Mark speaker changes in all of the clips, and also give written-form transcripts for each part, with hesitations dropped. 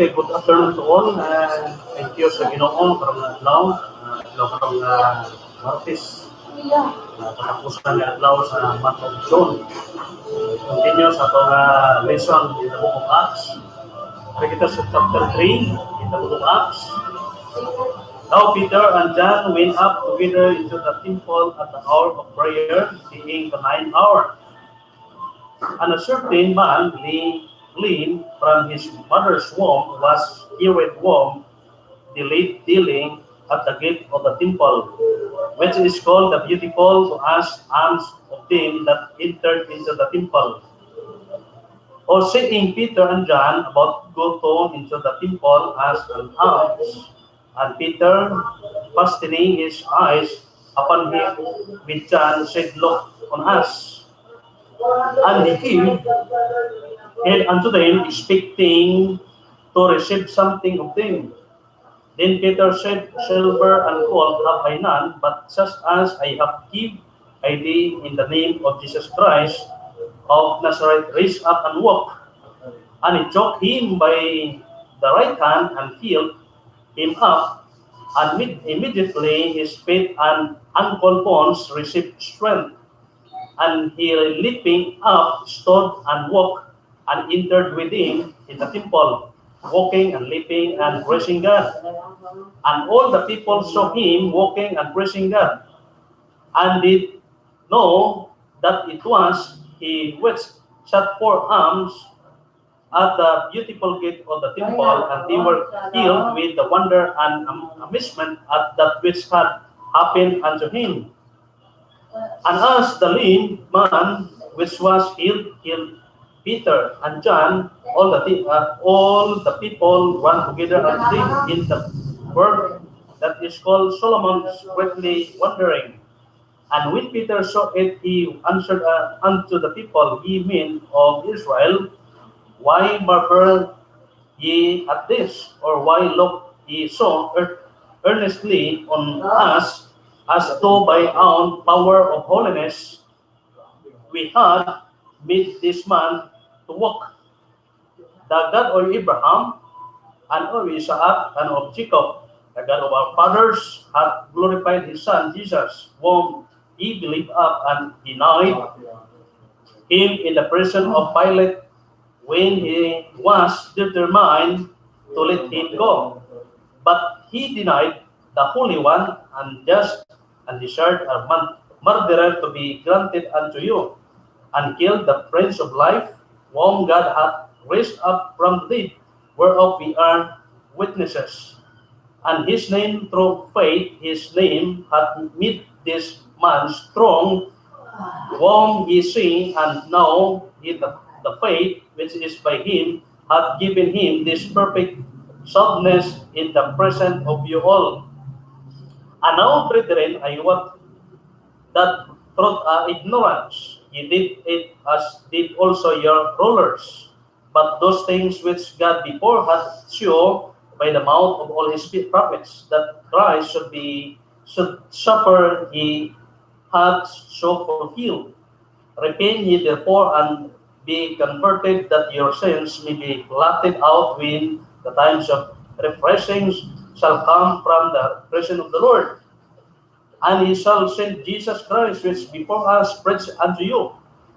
Speaker 1: Okay, good afternoon to all. Thank you sa Ginoo karong adlaw. Adlaw karong Martes. Katapusan ni adlaw sa month of June. Continue sa atong lesson in the book of Acts. Kaya kita sa chapter 3 in the book of Acts. Now Peter and John went up together into the temple at the hour of prayer, being the 9th hour. And a certain man lean from his mother's womb was carried home, dealing at the gate of the temple, which is called the Beautiful, to ask alms of them that entered into the temple. Or seeing Peter and John about to go into the temple as an alms, and Peter, fastening his eyes upon him with John, said, Look on us. And he head unto them, expecting to receive something of them. Then Peter said, Silver and gold have I none, but just as I have give I thee in the name of Jesus Christ of Nazareth, rise up and walk. And he took him by the right hand and healed him up, and immediately his feet and ankle bones received strength. And he, leaping up, stood and walked, and entered within in the temple, walking and leaping and praising God. And all the people saw him walking and praising God, and did know that it was he which set forth arms at the beautiful gate of the temple, and they were filled with the wonder and amazement at that which had happened unto him. And as the lame man which was healed Peter and John, all the people ran together and lived in the burg that is called Solomon's, greatly wondering. And when Peter saw it, he answered unto the people, Ye men of Israel, why marvel ye at this? Or why look ye so earnestly on us, as though by our power of holiness we had made this man to walk? The God of Abraham, and of Isaac, and of Jacob, the God of our fathers, hath glorified his son Jesus, whom he believed up and denied him in the prison of Pilate, when he was determined to let him go. But he denied the Holy One, and just and desired a murderer to be granted unto you, and killed the Prince of Life, whom God hath raised up from the dead, whereof we are witnesses. And his name, through faith, his name hath made this man strong, whom ye see, and now the faith which is by him hath given him this perfect soundness in the presence of you all. And now, brethren, I wot that through ignorance ye did it, as did also your rulers. But those things which God before had shown by the mouth of all his prophets, that Christ should suffer, he hath so fulfilled. Repent ye therefore, and be converted, that your sins may be blotted out when the times of refreshing shall come from the presence of the Lord. And he shall send Jesus Christ, which before us preached unto you,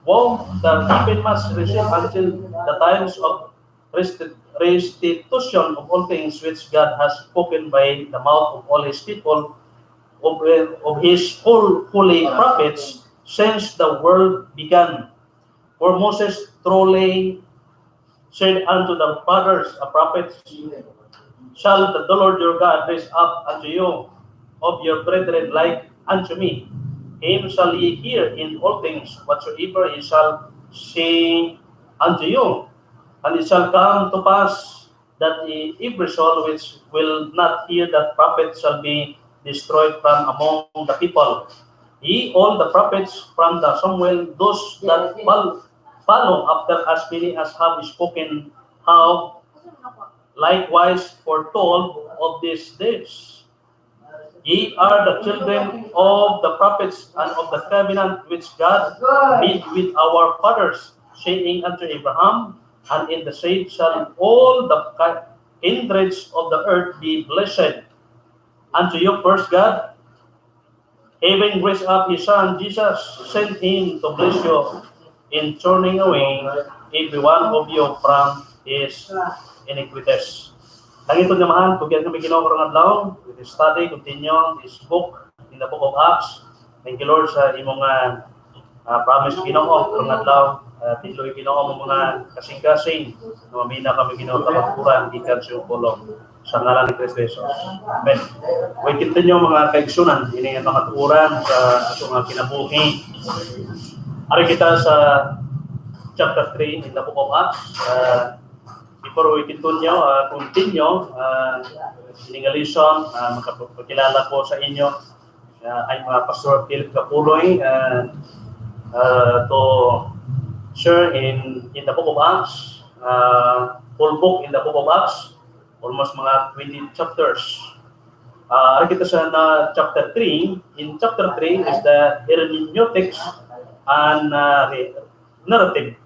Speaker 1: whom the heaven must receive until the times of restitution of all things which God has spoken by the mouth of all his people, of his holy prophets, since the world began. For Moses truly said unto the fathers, a prophet, shall the Lord your God raise up unto you of your brethren like unto me. Him shall ye hear in all things, whatsoever he shall say unto you. And it shall come to pass that every soul which will not hear that prophet shall be destroyed from among the people. Ye all the prophets from the Samuel, those that follow after, as many as have spoken, have likewise foretold of these days. Ye are the children of the prophets and of the covenant which God made with our fathers, saying unto Abraham, and in the seed shall all the kindreds of the earth be blessed unto you first, God, having raised up his son Jesus, sent him to bless you in turning away every one of you from his iniquities. Tangito naman, tugyan kami Ginoo karong adlaw, with the study, continue this book in the book of Acts. Thank you Lord sa imong promise Ginoo karong adlaw. Tiloy Ginoo mo mga kasing-kasing, mamina kami Ginoo kapaturan gikan sa pulong sa ngalan ni Kristo Jesus. Amen. We continue mga kaigsunan, ini ang mga tuuran sa atong kinabuhi. Ari kita sa chapter 3 in the book of Acts. Before we continue, ining lesson, makapagkilala ko sa inyo ay mga Pastor Philip Capuloy to share in the book of Acts, full book in the book of Acts, almost mga 20 chapters. Ari kita sa chapter 3. In chapter 3 is the hermeneutics and narrative.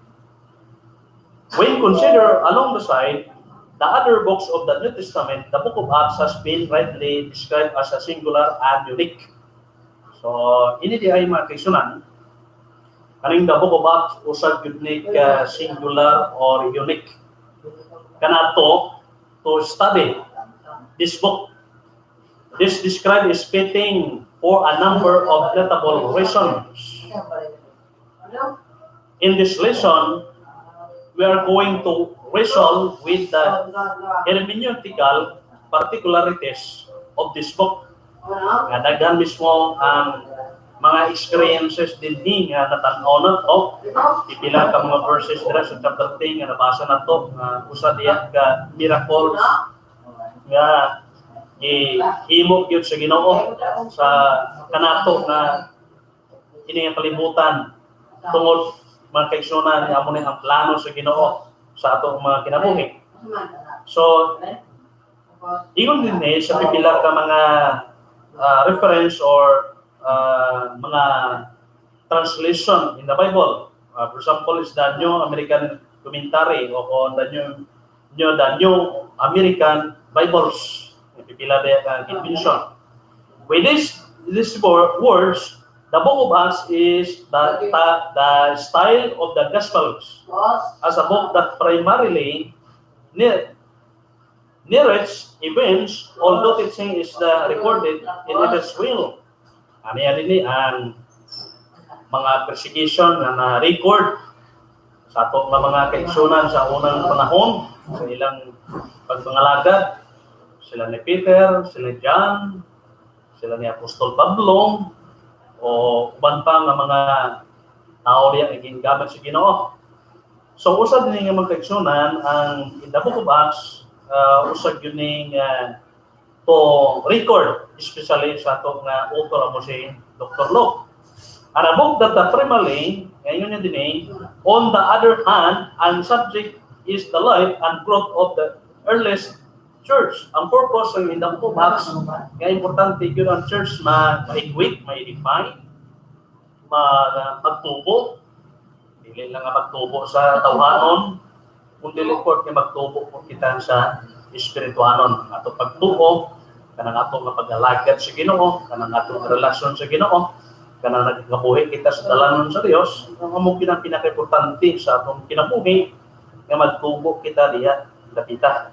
Speaker 1: When considered along the side, the other books of the New Testament, the book of Acts has been rightly described as a singular and unique. So, ini di ay mga kaisunan. Kaning the book of Acts, usag unique, singular, or unique. Kanato, to study this book. This described is fitting for a number of notable reasons. In this lesson, we are going to wrestle with the hermeneutical particularities of this book. Daghan mismo ang mga experiences din ni nga natanaw na to. Ipila ka mga verses dira sa chapter 10 nga nabasa na to. Usa diya ka miracles nga ihimo gyud sa Ginoo sa kanato na ini nga kalibutan tungod mga kaigsunan amo ni ang plano sa Ginoo sa atong mga kinabuhi. So ingon din ni sa pipila ka mga reference or mga translation in the Bible. For example, is the New American Commentary o the New American Bibles. Pipila de convention. With these words, the book of Acts is the style of the Gospels as a book that primarily narrates events, although teaching is recorded in its will. Ano yan din ang mga persecution na na-record sa atong mga kaigsunan sa unang panahon, sa ilang pagpangalagad, sila ni Peter, sila ni John, sila ni Apostol Pablo, o uban pa nga mga tao diya naging gamit sa Ginoo. So usad din nga mga kaigsunan ang in the book of Acts, usad yun to record, especially sa itong author mo si Dr. Luke. And a book that primarily, ngayon yun din on the other hand, ang subject is the life and growth of the earliest church. Ang purpose in the book of Acts, nga importante yun ang church ma-equip, ma-define, magtubo. Dili lang nga magtubo sa tawhanon, kundi lingkod nga magtubo kung kita sa espirituanon. Ato pagtubo, kanang ato nga pag-alagad sa Ginoo, kanang ato relasyon sa Ginoo, kanang nagkabuhi kita sa dalanon sa Dios, ang amo pinaka-importante sa atong kinabuhi nga magtubo kita diha dapita.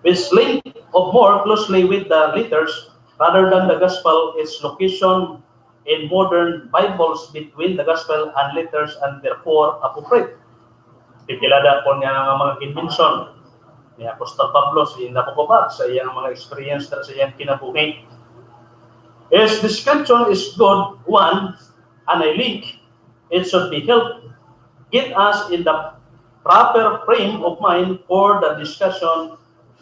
Speaker 1: Which link of more closely with the letters rather than the gospel is location in modern Bibles between the gospel and letters and therefore appropriate. Pipilada po niya ng mga convention ni Apostol Pablo sa Napokobak sa iyang mga experience sa iyang kinabuhi. His description is good one and I think it should be helped get us in the proper frame of mind for the discussion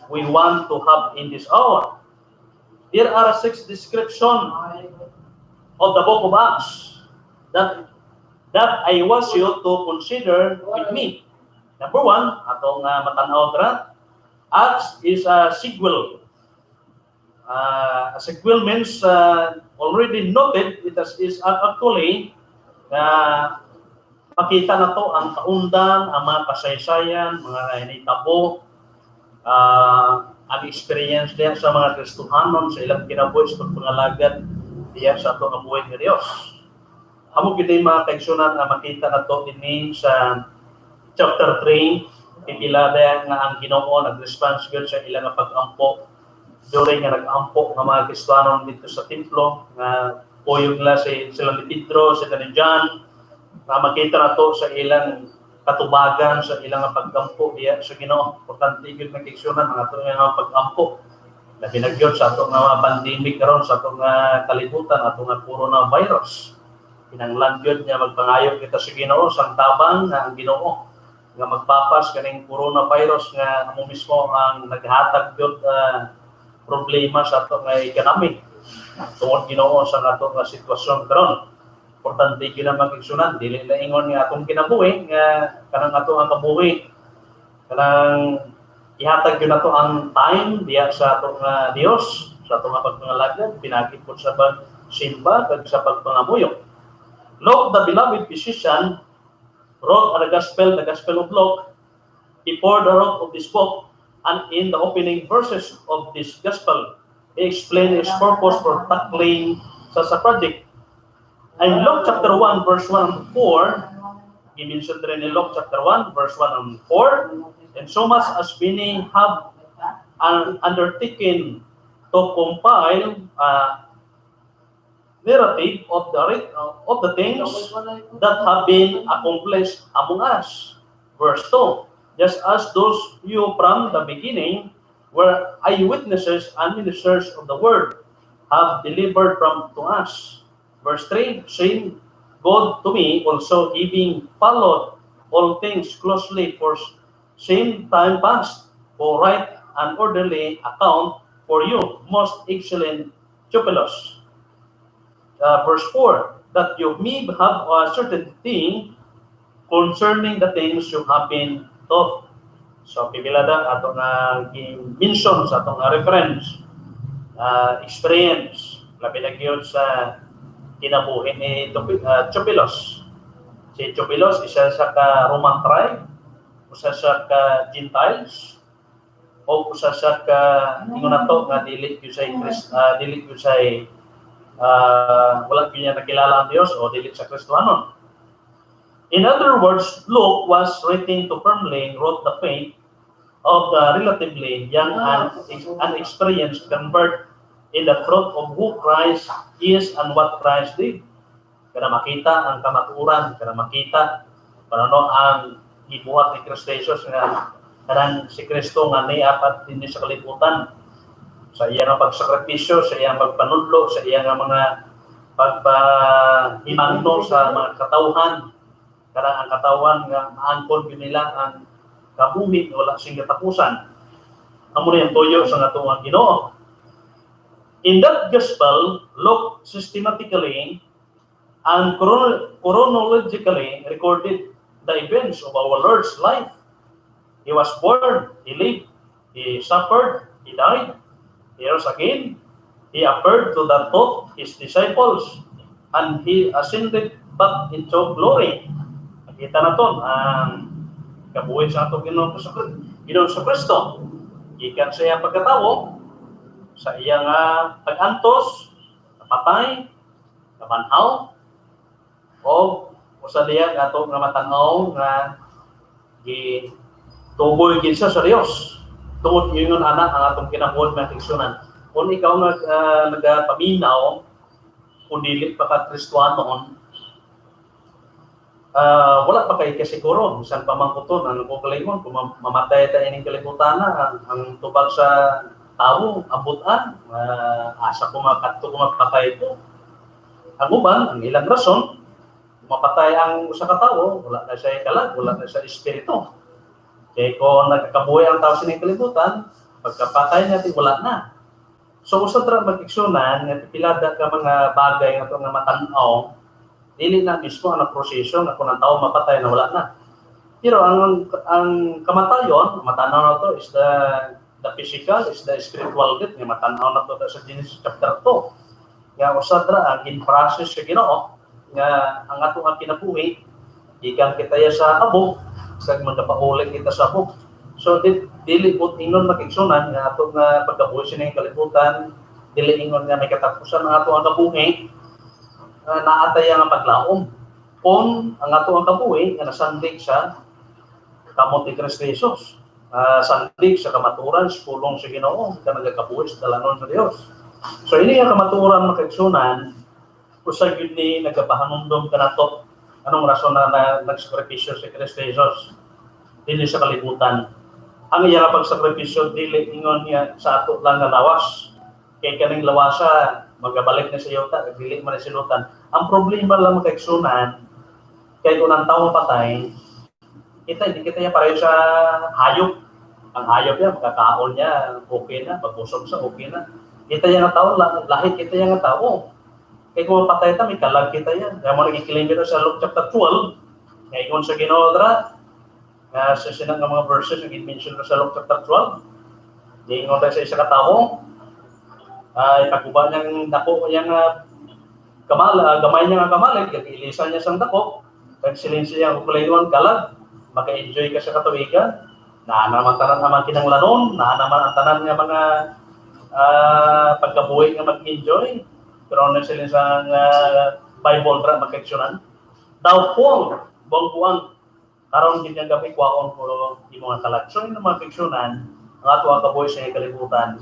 Speaker 1: we want to have in this hour. There are 6 descriptions of the book of Acts that I want you to consider with me. Number 1, atong matanaw dra, Acts is a sequel. A sequel means already noted. It is actually makita na to ang kaundan, ang mga kasaysayan, mga hinitabo, nag-experience niya sa mga Kristohanon sa ilang kinabuhi sa pagpangalagad diya sa ato nga buhay nga Dios. Amo gid mga kaigsunan nga makita nato dinhi sa chapter 3 ipilada nga ang Ginoo nag-response gyud sa ilang pag-ampo during nga nag-ampo nga mga Kristohanon dito sa templo nga puyog la sila ni Pedro, sila ni John, na makita nato sa ilang katubagan sa ilang pag-ampo diya sa Ginoo. Importante gyud nga kiksyonan ang ato nga pag-ampo. Labi na gyud sa ato nga pandemic karon sa ato nga kalibutan, ato nga coronavirus. Kinahanglan gyud nga magpangayo kita sa Ginoo sang tabang nga ang Ginoo nga magpapas kaning coronavirus nga amo mismo ang naghatag gyud problema sa ato nga economy. Tungod Ginoo sa ato nga sitwasyon karon. Importante gyud ang magigsunan dili na ingon nga atong kinabuhi nga kanang ato ang kabuhi kanang ihatag gyud nato ang time diya sa ato nga Dios sa ato nga pagpangalagad pinakit pod sa pagsimba kag sa pagpangamuyo. Luke, the beloved physician, wrote the Gospel of Luke before the wrote of this book, and in the opening verses of this Gospel he explained his purpose for tackling such a project. In Luke chapter 1 verse 1 and 4, he mentioned rin in Luke chapter 1 verse 1 and 4, and so much as many have undertaken to compile a narrative of the things that have been accomplished among us. Verse 2, just as those you from the beginning were eyewitnesses and ministers of the word have delivered to us. Verse 3, saying, God to me also, having followed all things closely for same time past, for write an orderly account for you, most excellent Theophilus. Verse 4, that you may have a certain thing concerning the things you have been taught. So, pipilada ato nga mention sa ato nga reference, experience, labi na gyud sa kinabuhi ni Theophilus. Si Theophilus, isa sa ka-Roman tribe, usa sa ka-Gentiles, o usa sa ingon nato nga dili gyud say wala gyud niya nakilala ang Dios o dili sa Kristohanon. In other words, Luke was writing to firmly wrote the faith of the relatively young and unexperienced convert in the truth of who Christ is and what Christ did. Kada makita ang kamaturan, kada makita paano ang gibuhat ni Kristo Jesus nga kanang si Kristo nga niapat dinhi sa kalibutan sa iyang pagsakripisyo, sa iyang pagpanudlo, sa iyang mga pagpahimangno sa mga katawhan, kada ang katawan nga maangkon gyud nila ang kabuhi wala sing katapusan. Amo na yung tuyo sa atong Ginoo. In that gospel, Luke systematically and chronologically recorded the events of our Lord's life. He was born, he lived, he suffered, he died, he rose again, he appeared to the 12 his disciples, and he ascended back into glory. Nakita na ito ang kabuhay sa atong Ginoong sa Kristo. Ikan sa iyang pagkatawo, sa iyang pag-antos, napatay, nabanhaw, o usa diya ato nga matanaw nga gituboy gid sa Dios. Tungod ingon ana ang atong kinabuhi nga kiksyonan. Kung ikaw nagapaminaw kung dili pa ka Kristohanon, wala pa kay kasiguro bisan pa man kuton ano ko kalimon kung mamatay ta ining kalibutan ang tubag sa tao abutan asa ko mapatay ito. Ang uban ang ilang rason mapatay ang usa ka tawo wala na siya kalag, wala na siya espiritu. Kaya kung nagkakabuhay ang tao sa ining kalibutan, pagkapatay natin wala na. So usa tra magiksunan nga pilada ka mga bagay nga nga matanaw dili na mismo ang proseso nga kung ang tao mapatay na wala na. Pero ang kamatayon, matanaw na to is the physical, is the spiritual death nga matanaw na to sa Genesis chapter 2. Nga usa tra ang in-process sa Ginoo nga ang ato nga kinabuhi ikan kita sa abog, sa magpaulit kita sa abog. So dili pud ingon makigsunan nga ato nga pagkabuhi sining kalibutan, dili ingon nga may katapusan ang ato ang kabuhi, naatay ang paglaom. Kung ang ato ang kabuhi nga nasandig sa kamot ni Kristo Jesus, sandig sa kamaturan, sa pulong sa Ginoo, ka nagakabuhi sa dalanon sa Dios. So ini ang kamaturan makigsunan, usag yun ni nagapahanumdum ka nato. Anong rason na nagsakripisyo si Kristo Jesus? Dili sa kalibutan. Ang iya pagsakripisyo dili ingon niya sa ato lang nga lawas. Kay kaning lawasa magabalik na sa iyo ta, dili man silutan. Ang problema lang makigsunan kay kung ang tawo patay, hindi kita ya pareho sa hayop. Ang hayop niya, magkakaon niya, okay na, pag-usog sa okay na. Kita yan ang tao, lahit kita yan ang tao. Kaya kung mapatay ta, may kalag kita yan. Kaya mo nagkikilim dito sa Luke chapter 12, kaya kung sa Ginoo dra, sa sinang mga verses na mention ko sa Luke chapter 12, kaya kung sa isa katao, itaguba niyang dako niyang gamay niya nga kamalig, ilisan niya sang dako, pagsilinsi niya kung kulayuan kalag, maka-enjoy ka sa katuwigan, naanaman tanan naman kinanglanon, naanaman ang tanan nga mga pagkabuhi nga mag-enjoy. Pero na sila sa Bible tra makaksyonan. Daw Paul, bongkuang karon gid nga gabi kwaon ko imo nga kalag. So ino mga fiksyonan, ang ato ang kabuhi sa kalibutan.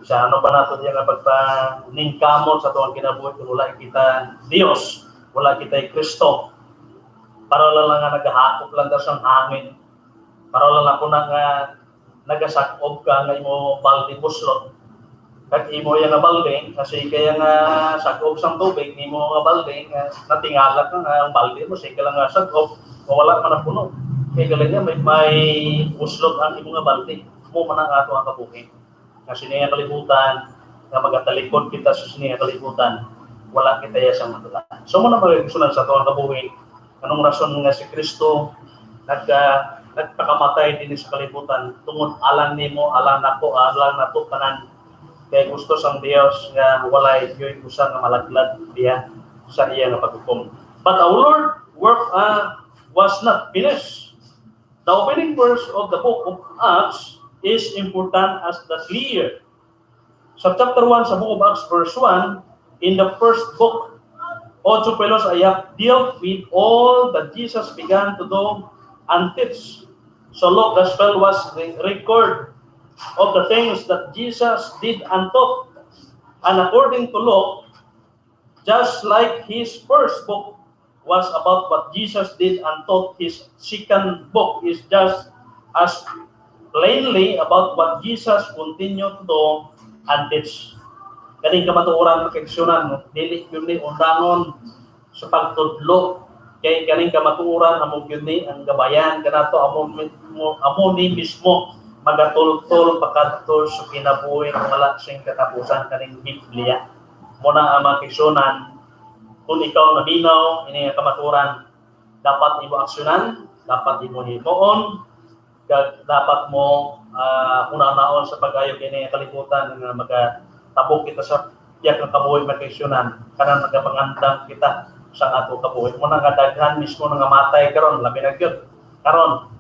Speaker 1: Sa ano pa nato diya nga pagpaningkamot sa tuwang kinabuhi kung wala kita Dios, wala kita Kristo. Para lang nga nagahakop lang daw sa hangin. Para lang ako nga nagasakob ka nga imo balde buslot. Kag imo yang balde kasi kaya nga sakob sang tubig imo nga balde natingalak nga ang balde mo sige lang nga sakob wala man puno kay galing may uslot ang imo nga balde mo man ang ato ang kabuhi kasi niya kalibutan nga magatalikod kita sa niya kalibutan wala kita ya sa matula so mo na magsunan sa ato ang kabuhi anong rason nga si Kristo nagpakamatay din sa kalibutan tungod alang nimo alang nako alang nato kanan kaya gusto sang Dios nga walay yoy usa nga malaglag diya sa iya nga paghukom. But our Lord work was not finished. The opening verse of the book of Acts is important as the clear. Sa chapter 1 sa book of Acts verse 1, in the first book, also fellows I have dealt with all that Jesus began to do and teach. So Luke Gospel was record of the things that Jesus did and taught. And according to Luke, just like his first book was about what Jesus did and taught, his second book is just as plainly about what Jesus continued to do and teach. Kaning kamatuoran makigsunan, dili yun ni undangon sa pagtudlo. Kay kaning kamatuoran amo yun ni ang gabayan kanato amo ni mismo magatultol pagkatol sa kinabuhi ng wala siyang katapusan kaning Biblia. Muna ang makigsunan, kung ikaw nabinaw, ini ang kamaturan, dapat mo aksyonan, dapat mo himuon, dapat mo unanaon sa pag-ayo kini kalibutan nga magatabok kita sa tiyak ng kabuhi makigsunan, kanang magapangandang kita sa ato kabuhi. Muna nga daghan mismo nga matay karon, labi na gyud. Karon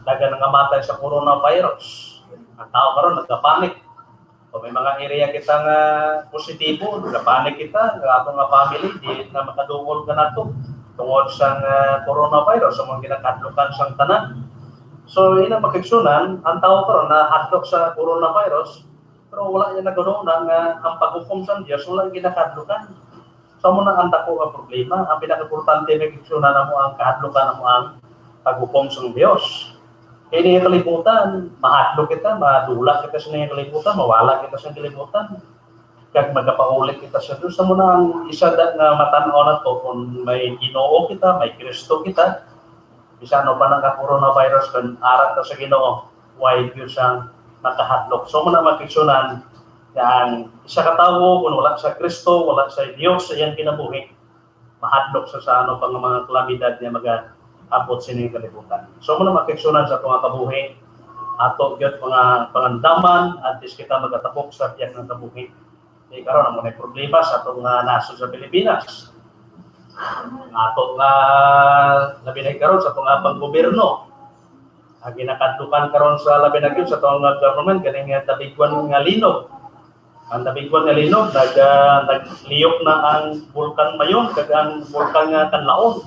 Speaker 1: dagan nga matay sa coronavirus. Ang tao karon nagpanik. O may mga area kita nga positibo, nagpanik kita, nga ato nga family di na makadungol ka nato tungod sa coronavirus sa mga ginakadlukan sang tanan. So ina makigsunan, ang tao karon na hadlok sa coronavirus, pero wala yan naguna nga ang paghukom sa Dios wala ginakadlukan. So mo na ang dako nga problema, ang pinaka-importante makigsunan namo ang kahadlukan namo ang paghukom sa Dios. Kaya niya kalibutan, mahadlo kita, madula kita sa niya kalibutan, mawala kita sa kalibutan. Kaya magkapaulit kita sa Diyos. Sa muna ang isa na matanaw na to, kung may Ginoo kita, may Kristo kita, isa no pa ng coronavirus, kung arat na sa Ginoo, why Diyos ang nakahadlok. So muna makiksunan, yan, isa katawo, kung wala sa Kristo, wala sa Diyos, sa iyang kinabuhi, mahadlok sa ano pang mga kalamidad niya abot sining kalibutan. So muna makiksunan sa itong kabuhi, ato gyud mga pangandaman, at least kita magatapok sa tiyak ng kabuhi. Kaya karon ang mga problema sa itong nasod sa Pilipinas. Ato nga labi na karon sa itong pang-gobyerno. ginakadlukan karon sa labi na gyud sa tuwang government kaning tabigwan nga linog. Ang tabigwan nga linog nagliyok na ang bulkan Mayon kag ang bulkan nga Kanlaon.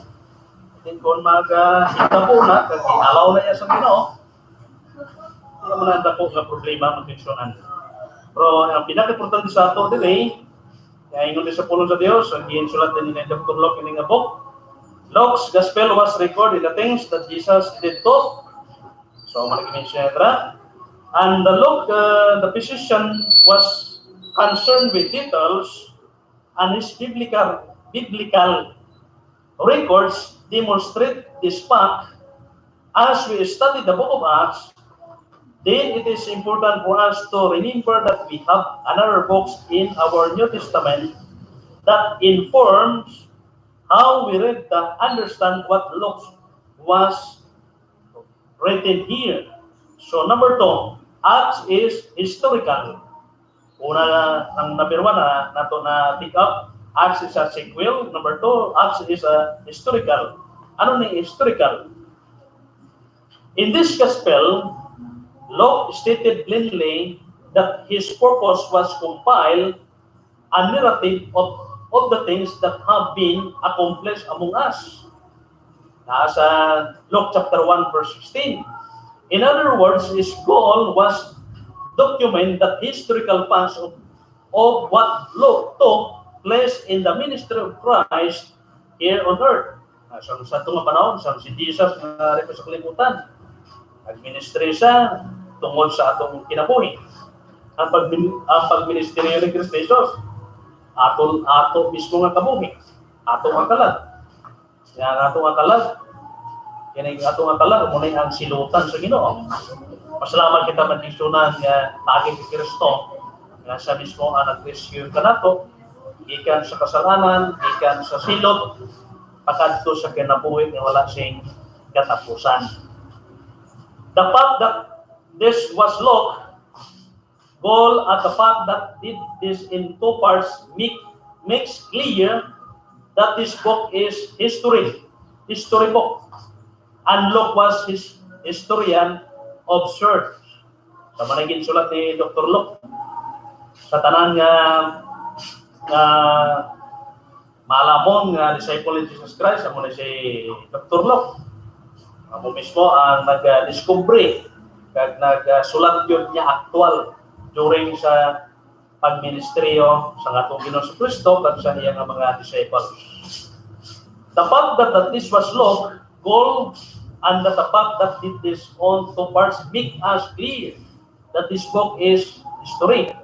Speaker 1: Din kon hitabo na kag alaw na iya sa Ginoo. Wala man ang dako nga problema magdiksyonan. Pero ang pinaka-importante sa ato dili kay ingon sa pulong sa Dios ang ginsulat din ni Dr. Luke ini nga book. Luke's gospel was recorded the things that Jesus did taught. So, malaki-mention itra. And Luke, the physician, was concerned with details, and his biblical records demonstrate this fact. As we study the book of Acts, then it is important for us to remember that we have another books in our New Testament that informs how we read and understand what Luke was written here. So number 2, Acts is historical. Una, ang number 1 na nato na pick up, Acts is a sequel. Number 2, Acts is a historical. Ano ni historical? In this gospel, Luke stated plainly that his purpose was compile a narrative of the things that have been accomplished among us. Nasa Luke chapter 1 verse 16. In other words, his goal was document the historical facts of what Luke took place in the ministry of Christ here on earth. So sa itong panahon, si Jesus na rin sa kalimutan. Nag-ministry siya tungod sa atong kinabuhi. Ang pagministeryo ni Kristo Jesus, ato mismo nga kabuhi, ato nga kalag. Yan ato nga kalag. Yan ato nga kalag, muna ang silutan sa Ginoo. Pasalamat kita magdisyonan nga lagi kay Kristo nga siya mismo ang nag-rescue ka nato, ikan sa kasalanan, ikan sa silot, pakadto sa kinabuhi nga wala sing katapusan. The fact that this was Luke goal at the fact that did this in 2 parts makes clear that this book is history book, and Luke was his historian of church. Sa managing sulat ni Dr. Luke sa tanan nga malamon nga disciple ni Jesus Christ, amo ni si Dr. Luke. Amo mismo ang nag-discovery kag nagsulat yun niya aktual during sa pagministeryo sa atong Ginoo sa Kristo kag sa iyang mga disciples. The fact that this was Luke goal and that the fact that did this on 2 parts make us clear that this book is history.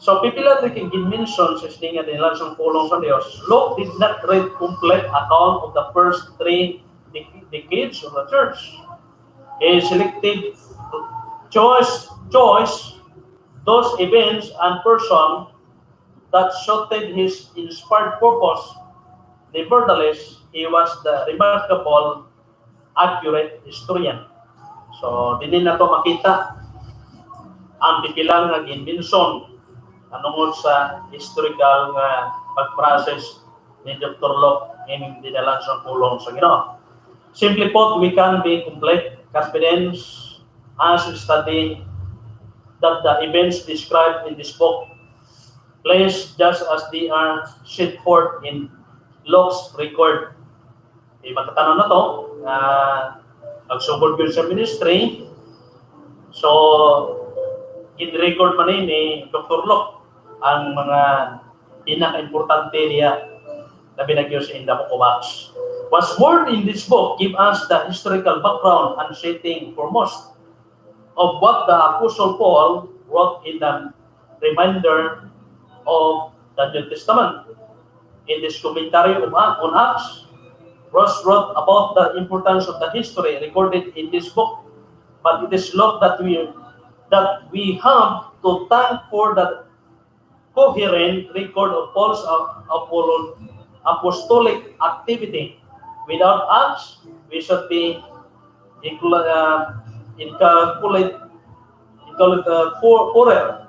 Speaker 1: So pipilat rin mention sa istinga din lang sa pulong sa Dios. Luke did not write complete account of the first 3 decades of the church. He selected choice those events and person that suited his inspired purpose. Nevertheless, he was the remarkable, accurate historian. So, dinin na to makita ang bibilang ng invention anungod sa historical nga pag-process ni Dr. Luke in dinalan sa pulong sa Ginoo. Simply put, we can be complete confidence as we study that the events described in this book place just as they are set forth in Luke's record. Magkatanong na to, nagsugod yun sa ministry. So, in-record man ni Dr. Luke ang mga pinaka-importante niya na binagyo sa in the book of Acts. What's more in this book give us the historical background and setting for most of what the Apostle Paul wrote in the remainder of the New Testament. In this commentary on Acts, Ross wrote about the importance of the history recorded in this book, but it is Luke that we have to thank for the coherent record of Paul's apostolic activity. Without Acts, we should be poorer.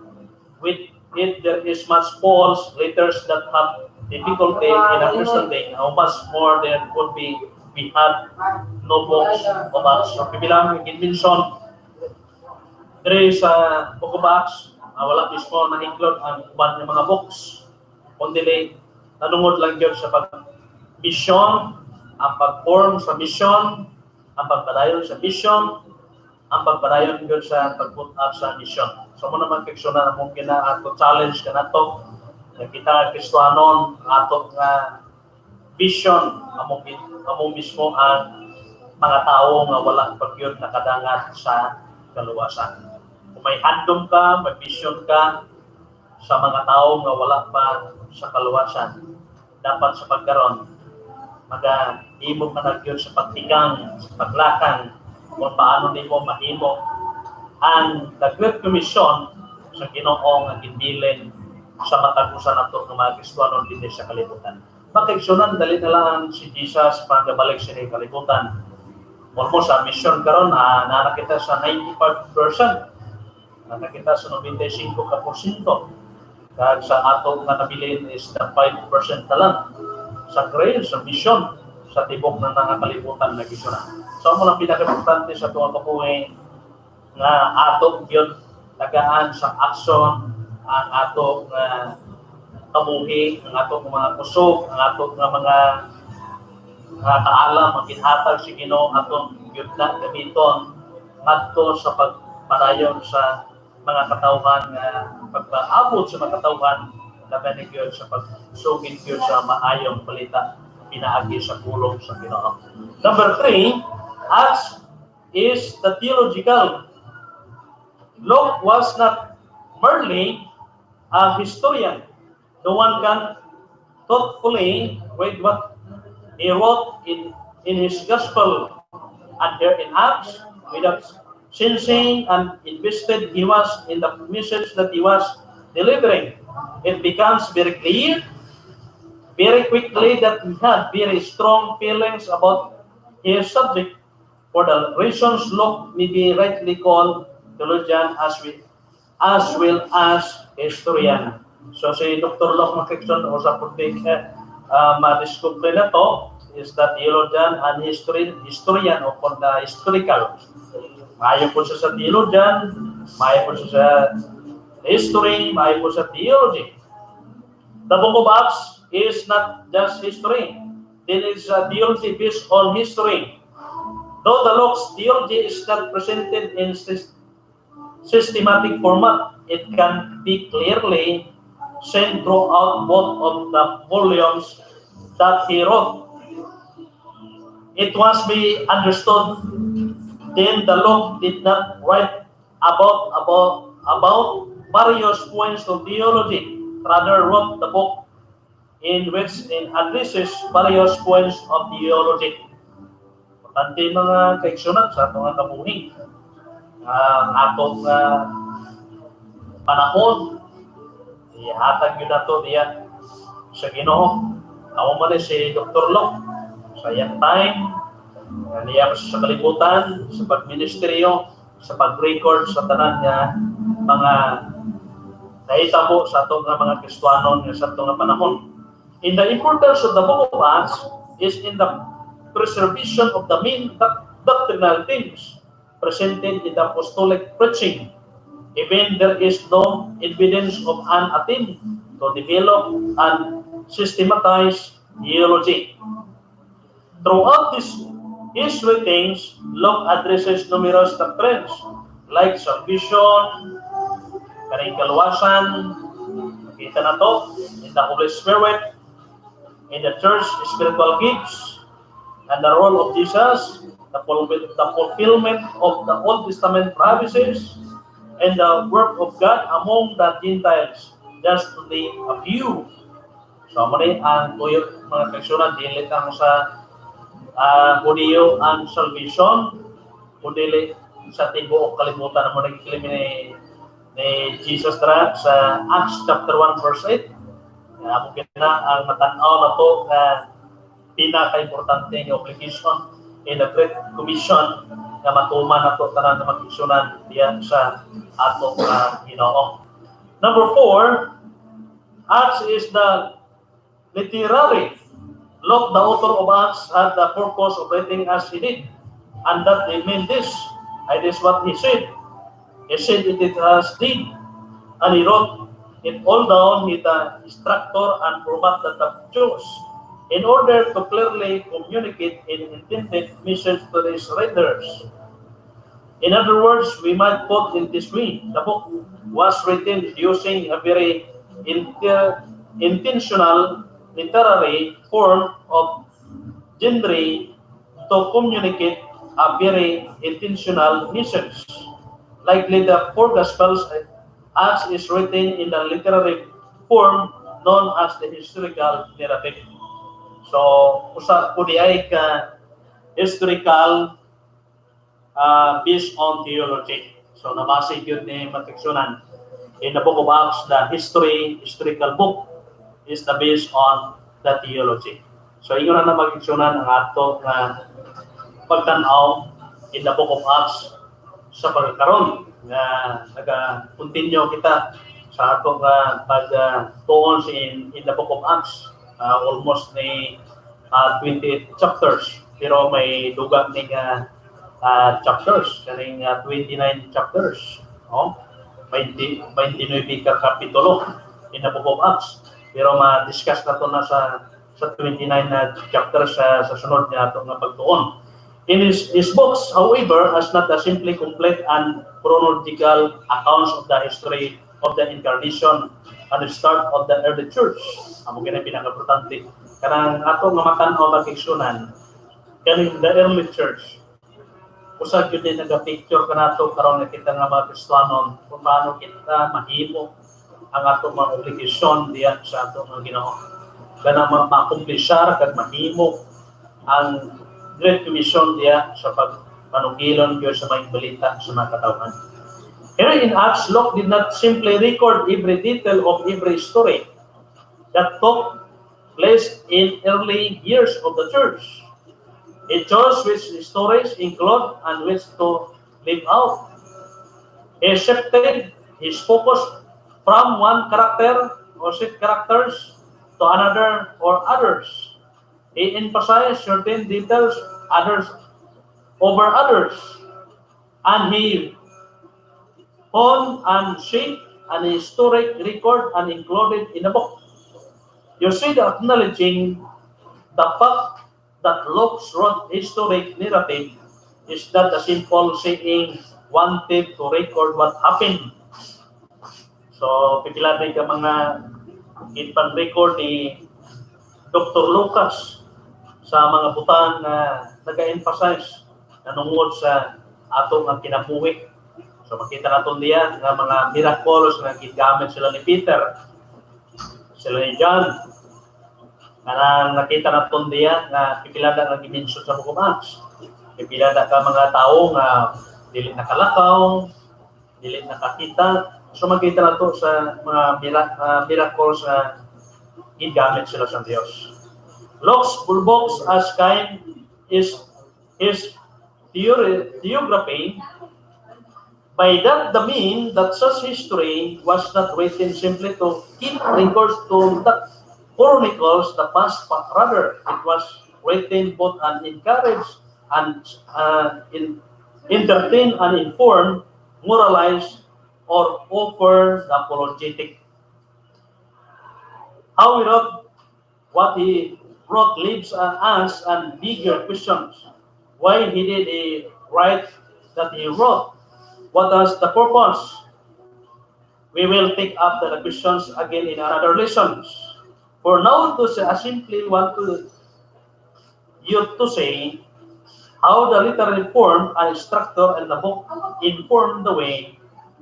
Speaker 1: With it, there is much Paul's letters that have difficulty in understanding how much more there would be we had no books of Acts. So bilang i-mention diri sa Book of Acts, wala mismo na-include ang uban ng mga books. Kundi nanungod lang yun sa pag-mission, ang pag-form sa mission, ang pagpadayon sa mission, ang pagpadayon yun sa pag-put up sa mission. So mo naman fiction na mong ato challenge ka na to, na kita Kristohanon, ato nga vision, among mismo ang mga tao nga wala pagyod nakadangat sa kaluwasan. Kung may handom ka, may vision ka sa mga tao nga wala pa sa kaluwasan, dapat sa pagkaroon, mag-imo ka na yun sa pagtigang, sa paglakang, kung paano nimo mahimo ang the Great Commission sa Ginoo nga ginbilin sa matagusan nato ng mga Kristohanon dinhi sa kalibutan. Pagkaigsunan dali na lang si Jesus pagabalik sa kalibutan. Almost sa mission karon na nakita sa 95%, nakita sa 95%. Kag sa ato nga nabilin is the 5% na lang sa grace, sa mission sa tibok ng mga kalibutan na gisuna. So mo lang pinaka-importante sa tuwa kabuhi nga ato gyud tagaan sa action ang ato nga kabuhi, ang ato mga kusog, ang ato nga mga kaalam, ang ginhatag si Ginoo atong gyud na gamiton ngadto sa pagpadayon sa mga katawhan nga pagpaabot sa mga katawhan laban gyud sa pagsugid gyud sa maayong balita pinaagi sa pulong sa Ginoo. Number 3, Acts is the theological. Luke was not merely a historian. No one can thoughtfully read what he wrote in his gospel and here in Acts without sensing and invested he was in the message that he was delivering. It becomes very clear very quickly that he had very strong feelings about his subject. For the reasons Luke may be rightly called theologian as well as historian. So si Dr. Luke Mackinson o sa puting ma-discover na to is that theologian and historian o kung the historical. Maayo po siya sa theologian, maayo po siya sa history, maayo po sa theology. The Book of Acts is not just history. It is a theology based on history. Though the Luke's theology is not presented in systematic format, it can be clearly seen throughout both of the volumes that he wrote. It must be understood then the Luke did not write about various points of theology, rather wrote the book in which it addresses various points of theology. Importante mga kaigsunan sa atong kabuhi. Ang atong panahon, ihatag yun na ito diyan sa Ginoo. Ako man si Dr. Luke, sa iyang time, niya sa kalibutan, sa pagministeryo, sa pag-record sa tanan niya, mga nahitabo sa atong mga Kristohanon sa atong panahon. In the importance of the Book of Acts is in the preservation of the main doctrinal themes presented in the apostolic preaching. Even there is no evidence of an attempt to develop and systematize theology. Throughout these writings, Luke addresses numerous doctrines like salvation, karing kaluwasan, kita na to, in the Holy Spirit, in the church, spiritual gifts, and the role of Jesus, the fulfillment of the Old Testament promises, and the work of God among the Gentiles, just to name a few. So, muli ang tuyo mga kaigsunan, dili lang sa Hudiyo ang salvation, kundi sa tibuok kalimutan mo nagkilimi ni Jesus sa Acts chapter 1 verse 8. Mungkin na ang matanaw na to na pinaka-importante ng obligation in the Great Commission na matuman na to tanan na mag-igsunan diyan sa ato Ginoo. Number 4, Acts is the literary Luke, the author of Acts, had the purpose of writing as he did, and that they meant this. And this is what he said. He said it as did, and he wrote it all down with the structure and format that the Jews, in order to clearly communicate an intended message to his readers. In other words, we might put it this way: the book was written using a very intentional literary form of genre to communicate a very intentional message. Likely the four Gospels, Acts is written in the literary form known as the historical narrative. So, usa po di ay ka historical based on theology. So, nabasa yun ni Matiksunan. In the book of Acts, the historical book is the based on the theology. So, ingon na Matiksunan ang ato na pagtanaw in the book of Acts sa pagkaroon na nag-continue kita sa ato nga pag-tuon in the book of Acts. Almost ni 28 chapters, pero may dugang ni chapters, kaning 29 chapters, no? 29 ka kapitulo in the book of Acts. Pero ma-discuss na to na sa 29 na chapters sa sunod nga ato nga pagtuon. In his books, however, has not a simply complete and chronological accounts of the history of the incarnation and the start of the early church. Amo gina pinaka-importante. Kanang ato nga matan-aw makigsunan, kaning the early church. Usa gyud din naga-picture kanato karon nga kita nga mga Kristiyanon kung paano kita mahimo ang ato mga obligasyon diya sa ato nga Ginoo. Kana ma-accomplishar kag mahimo ang Great Commission diya sa pagpanugilon gyud sa mga balita sa mga katawhan. Here in Acts, Luke did not simply record every detail of every story that took place in early years of the church. He chose which stories include and which to leave out. He shifted his focus from one character or set characters to another or others. He emphasized certain details others over others, and he honed and shaped an historic record and included in the book. You see, the acknowledging the fact that Luke wrote historic narrative is not a simple saying wanted to record what happened. So, pipilari ka mga ipan-record ni Dr. Lucas sa mga butang na nag-emphasize na nungod sa atong ang kinabuhi. So makita natin diyan nga mga miracles na gigamit sila ni Peter, sila ni John. Nakita natin diyan na pipilada nga gimension sa Book of Acts. Pipilada ka mga tao nga dili nakalakaw, dili nakakita. So makita nato sa mga miracles na gigamit sila sa Dios. Luke's books as kind is his theography. By that the mean that such history was not written simply to keep records to the chronicles the past, but rather it was written both and encourage and entertain and inform, moralize, or offer the apologetic. How he wrote what he wrote leaves us and bigger questions. Why he did he write that he wrote? What was the purpose? We will take up the questions again in another lessons. For now, I simply want you to say how the literary form and structure in the book informed the way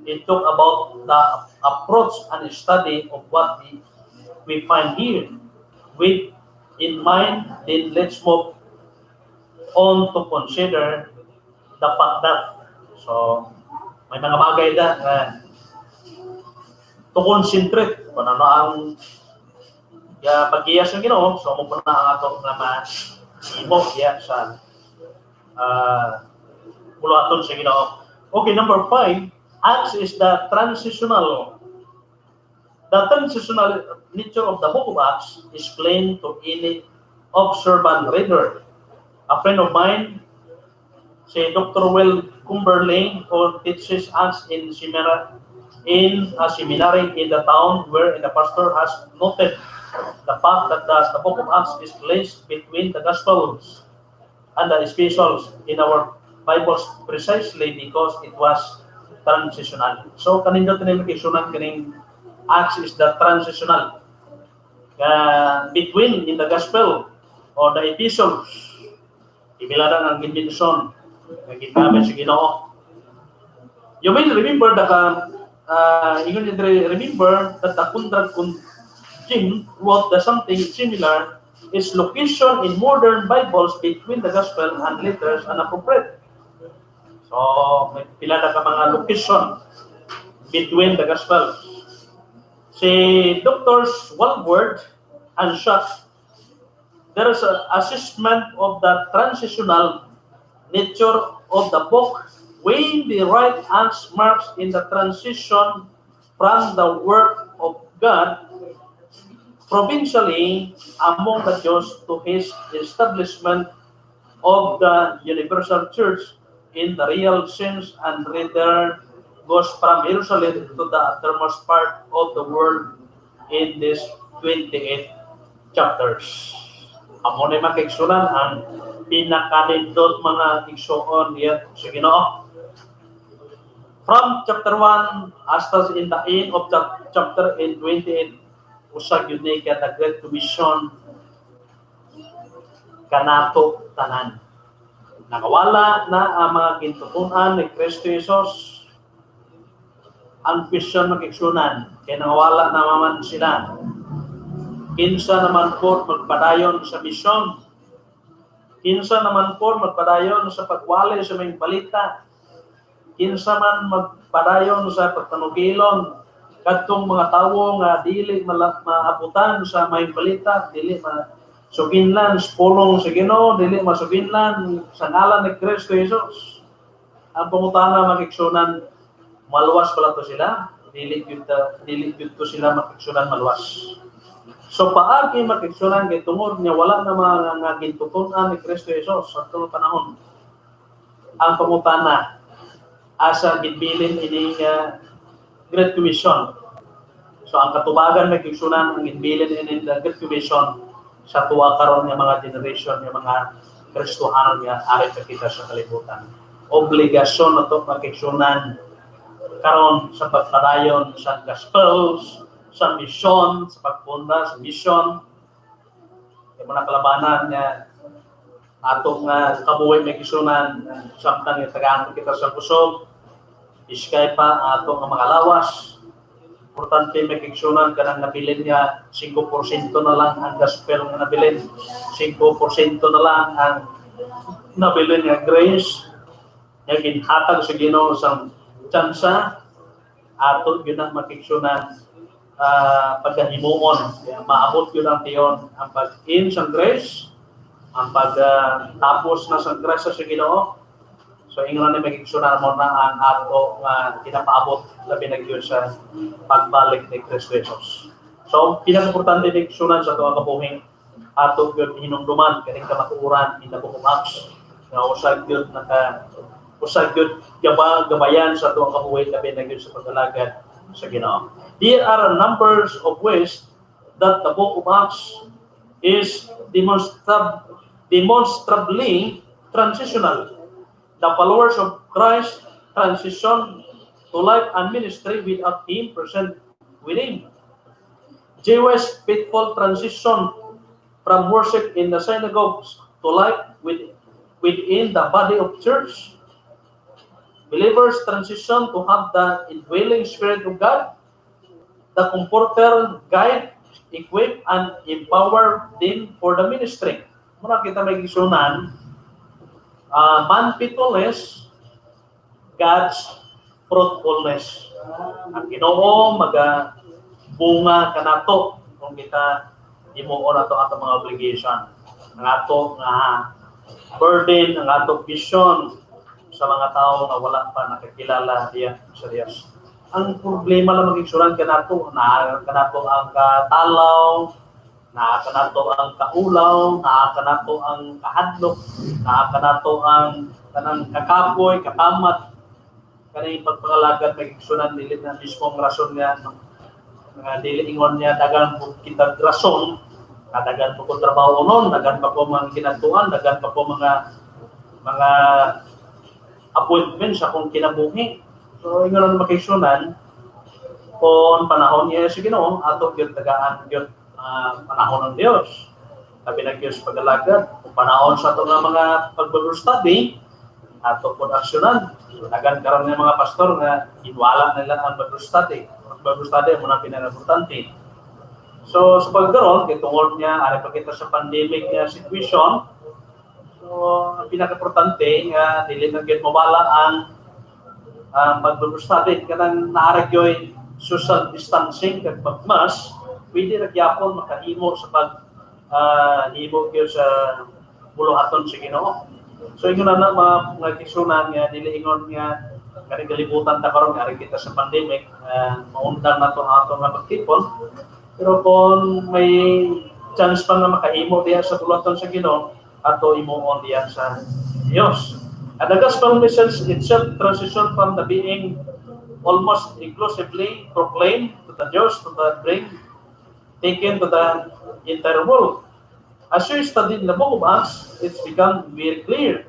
Speaker 1: it took about the approach and study of what we find here. With in mind, then let's move on to consider the fact that so may mga bagay na to concentrate kung ano ang pag-iyas ng Ginoo. So mo na ang ato nga ma-imo sa mulaton sa Ginoo. Okay, number 5, Acts is the transitional nature of the book of Acts is plain to any observant reader. A friend of mine, si Dr. Will Cumberling, who teaches us in a seminary in the town where the pastor has noted the fact that the book of Acts is placed between the Gospels and the Epistles in our Bibles precisely because it was transitional. So kanindot ni makisunan kaning Acts is the transitional between in the Gospel or the Epistles. Ibiladan ang ginminson na gingamit sa Ginoo. You may remember that remember that the Kundrad Jim wrote the something similar. Its location in modern Bibles between the Gospel and letters inappropriate. So, may pila na ka mga location between the Gospels. Si Doctors Walworth and Schacht, there is an assessment of the transitional nature of the book when the right Acts marks in the transition from the work of God provincially among the Jews to his establishment of the universal church in the real sense, and reader goes from Jerusalem to the uttermost part of the world in these 28 chapters. Amo na makiksunan ang pinakanindot mga igsoon niya sa Ginoo. From chapter 1 hasta in the end of chapter 28, usag yun ni the Great Commission kanato tanan. Nakawala na ang mga gintutunan ni Kristo Jesus. Ang question makiksunan, kaya nakawala na maman sila. Kinsa naman po magpadayon sa misyon. Kinsa naman po magpadayon sa pagwali sa may balita. Kinsa man magpadayon sa pagtanugilon kadtong mga tawo nga dili maabutan sa may balita, dili masuginlan sa pulong sa Ginoo, dili masuginlan sa ngalan ni Kristo Jesus. Ang pangutana makiksunan, maluwas pala to sila, dili gyud to sila makiksunan maluwas. So paagi makiksunan kay tungod niya wala na mga gintutunan ni Kristo Jesus sa atong panahon. Ang pangutana asa gidbilin ini Great Commission. So ang katubagan makiksunan ang gidbilin ini the Great Commission sa tuwa karon nga mga generation nga mga Kristohanon nga ari pa kita sa kalibutan. Obligasyon na to makiksunan karon sa pagpadayon sa Gospels, sa mission, sa pagpunda sa mission. Yung mga kalabanan nga atong kabuhay may kisunan samtang itagaan kita sa kusog, iskay pa atong mga lawas. Importante may kisunan kanang nabilin nga 5% na lang ang gospel nga nabilin, 5% na lang ang nabilin nga grace nga ginhatag sa Ginoo sa tsansa aton gyud ang makiksunan pagkahimuon, maabot yun ang tiyon ang pag-in sa grace, ang pag-tapos na sa grace sa Ginoo. So ingnon na magigsunan mo na ang ato nga pinapaabot labi na gyud sa pagbalik ni Kristo Jesus. So pinaka-importante ni igsunan sa tuwa kabuhing ato gyud hinumduman kaning kamatuoran in the book of Acts nga usag gyud gabayan sa tuwa kabuhing labi na gyud sa paglalagad sa Ginoo. There are numbers of ways that the book of Acts is demonstrably transitional. The followers of Christ transition to life and ministry without Him present with Him. Jewish faithful transition from worship in the synagogues to life within the body of church. Believers transition to have the indwelling Spirit of God. The Comforter guide, equip, and empower them for the ministry. Muna kita may gisunan, man faithfulness, God's fruitfulness. Ang Ginoo bunga kanato kung kita himuon nato ato mga obligation, ang ato nga burden, ang ato vision sa mga tao na wala pa nakakilala diyan sa Diyos. Ang problema lang magigsuran kanato ang katalaw, Naa ka nato ang kaulaw, naa ka nato ang kahadlok, naa ka nato ang kanang kakapoy, kakamat, kanang pagpangalagad may igsunan dili na mismong rason nga dili ingon niya dagan po kita rason, dagan po ko trabaho noon, dagan pa ko mga ginatuan, dagan pa ko mga appointment sa akong kinabuhi. So ingon ang makigsunan kung panahon niya sa Ginoo ato gyud tagaan gyud panahon ng Dios. Sabi ng Diyos pag-alagad, kung panahon sa ito ng mga pag-study, ato po aksyonan. So, nagan karoon ng mga pastor na inwala nila ang pag-study. Pag-study mo na pinaka-importante. So, sa pagkaroon, kitungod niya, ari pa kita sa pandemic niya situation, so, ang pinaka-importante nga, dili na gyud mawala ang pag-study. Kanang naaragyoy social distancing, kag pagmas, pwede na gyapon makahimo sa himo gyud sa buluhaton sa Ginoo. So ingon na mga kisunan nga dili ingon nga kani kalibutan ta karon nga kita sa pandemic, maundang nato ang ato nga pagtipon. Pero kung may chance pa nga makahimo diya sa buluhaton sa Ginoo, ato imuon diya sa Dios. And the gospel message itself transition from the being almost exclusively proclaimed to the Jews, to the brain, taken to the entire world. As you study the book of Acts, it's become very clear,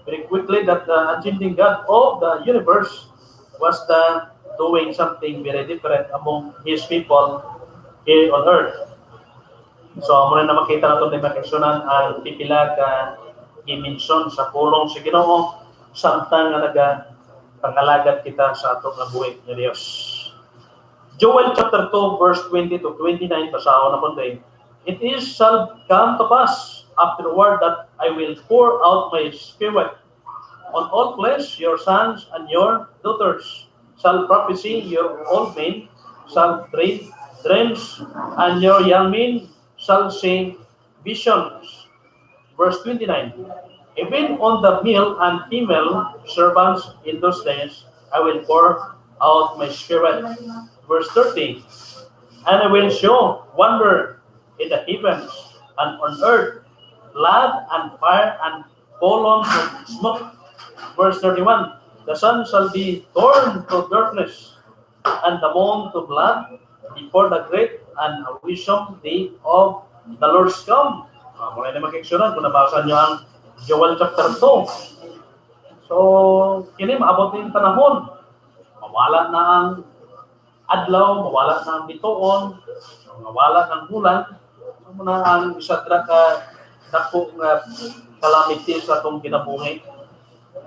Speaker 1: very quickly that the unchanging God of the universe was doing something very different among His people here on earth. So, muna na makita natin na makiksunan ang pipila ka i-mention sa pulong sa Ginoo, samtang nga pangalagat kita sa atong buhay ni Dios. Joel chapter 2 verse 20 to 29 pasahon na po tayo. It is shall come to pass afterward that I will pour out my spirit on all flesh, your sons and your daughters shall prophesy, your old men shall dream dreams, and your young men shall see visions. Verse 29. Even on the male and female servants in those days, I will pour out my spirit. Verse 30. And I will show wonder in the heavens and on earth, blood and fire and columns of smoke. Verse 31. The sun shall be torn to darkness and the moon to blood before the great and awesome day of the Lord's come. Muna na mag-aksyonan kung nabasa nyo ang Joel chapter 2. So, kini maabot din panahon. Mawala na ang adlaw, mawala na ang bituon, mawala ng bulan. Muna ang isa ka dako nga calamity sa atong kinabuhi.